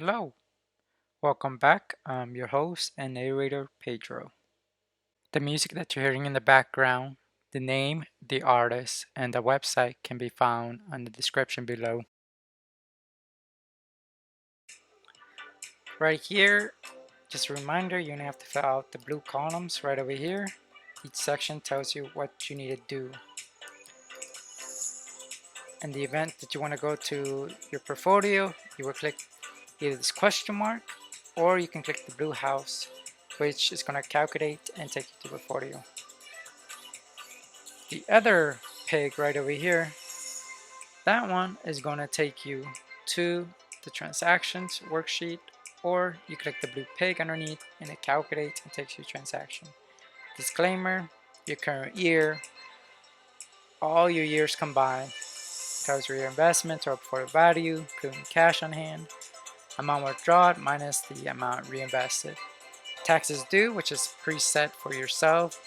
Hello, welcome back. I'm your host and narrator, Pedro. The music that you're hearing in the background, the name, the artist, and the website can be found on the description below. Right here, just a reminder, you're gonna have to fill out the blue columns right over here. Each section tells you what you need to do. In the event that you want to go to your portfolio, you will click either this question mark or you can click the blue house, which is going to calculate and take you to the portfolio. The other pig right over here, that one is going to take you to the transactions worksheet, or you click the blue pig underneath and it calculates and takes you to transaction. Disclaimer, your current year, all your years combined, covers your investments or portfolio value, including cash on hand, amount withdrawn minus the amount reinvested. Taxes due, which is preset for yourself,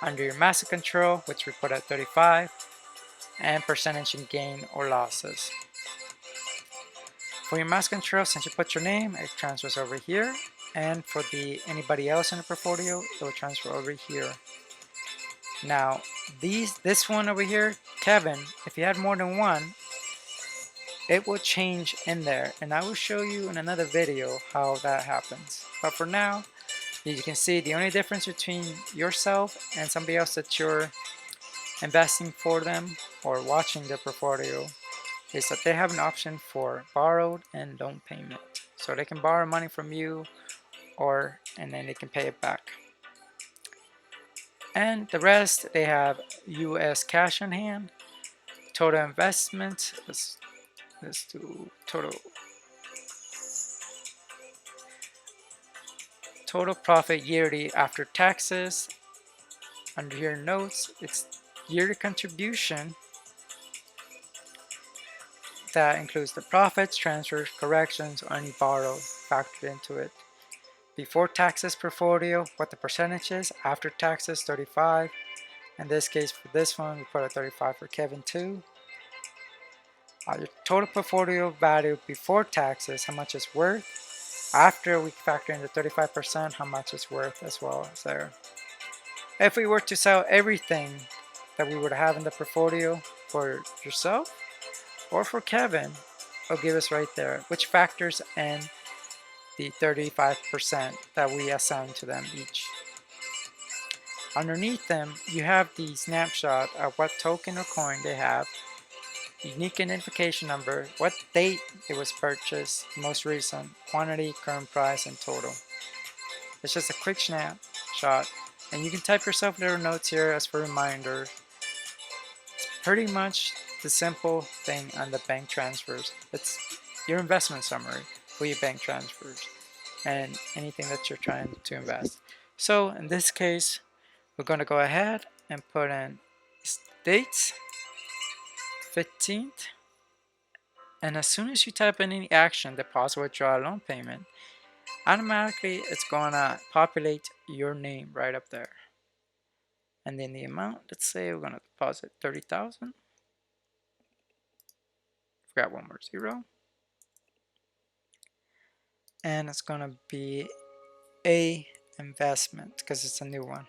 under your master control, which we put at 35, and percentage in gain or losses. For your master control, since you put your name, it transfers over here, and for anybody else in the portfolio, it will transfer over here. Now, this one over here, Kevin, if you had more than one, it will change in there, and I will show you in another video how that happens. But for now, you can see the only difference between yourself and somebody else that you're investing for them or watching their portfolio is that they have an option for borrowed and loan payment. So they can borrow money from you and then they can pay it back. And the rest, they have US cash on hand, total investment, let's do total profit yearly after taxes. Under your notes, it's yearly contribution. That includes the profits, transfers, corrections, or any borrowed factored into it. Before taxes portfolio, what the percentage is. After taxes, 35. In this case, for this one, we put a 35 for Kevin too. Your total portfolio value before taxes, how much it's worth. After we factor in the 35%, how much it's worth as well as there. If we were to sell everything that we would have in the portfolio for yourself or for Kevin, it'll give us right there, which factors in the 35% that we assign to them each. Underneath them, you have the snapshot of what token or coin they have, unique identification number, what date it was purchased, most recent, quantity, current price, and total. It's just a quick snapshot, and you can type yourself little notes here as for reminders. It's pretty much the simple thing on the bank transfers. It's your investment summary for your bank transfers and anything that you're trying to invest. So in this case, we're going to go ahead and put in dates, 15th, and as soon as you type in any action, deposit, withdraw, loan payment, automatically it's going to populate your name right up there. And then the amount, let's say we're going to deposit 30,000. Forgot one more zero. And it's going to be a investment because it's a new one.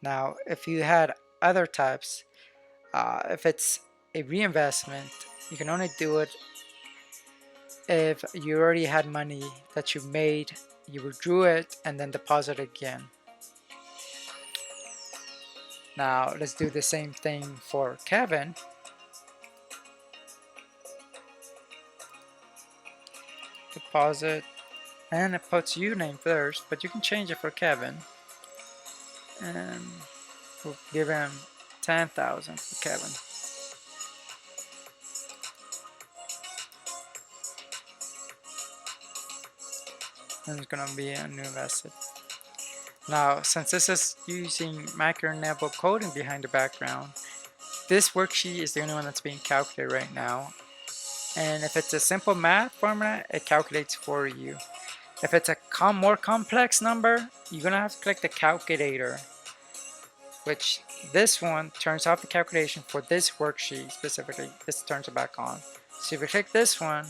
Now, if you had other types, if it's a reinvestment, you can only do it if you already had money that you made, you withdrew it, and then deposit again. Now, let's do the same thing for Kevin. Deposit, and it puts your name first, but you can change it for Kevin. And we'll give him 10,000 for Kevin. And it's gonna be a new invested. Now, since this is using micro-enable coding behind the background, this worksheet is the only one that's being calculated right now. And if it's a simple math formula, it calculates for you. If it's a more complex number, you're gonna have to click the calculator, which this one turns off the calculation for this worksheet specifically. This turns it back on. So if you click this one,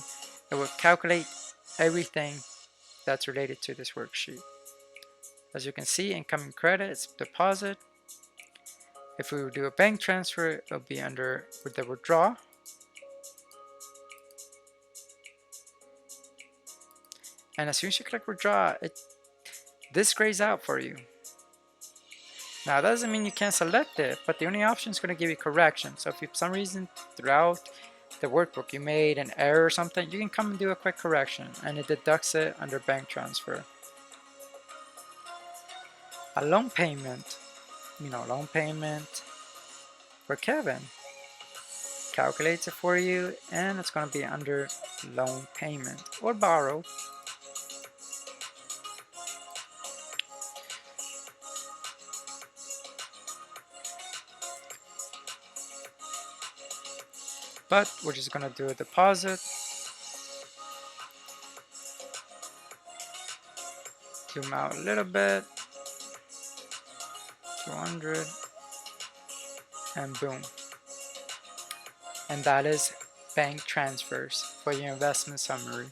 it will calculate everything that's related to this worksheet. As you can see, incoming credit is deposit. If we would do a bank transfer, it'll be under with the withdraw. And as soon as you click withdraw, this grays out for you. Now that doesn't mean you can't select it, but the only option is going to give you correction. So if you, for some reason throughout the workbook you made an error or something, you can come and do a quick correction and it deducts it under bank transfer. A loan payment, loan payment for Kevin. Calculates it for you and it's going to be under loan payment or borrow. But we're just going to do a deposit. Zoom out a little bit. 200. And boom. And that is bank transfers for your investment summary.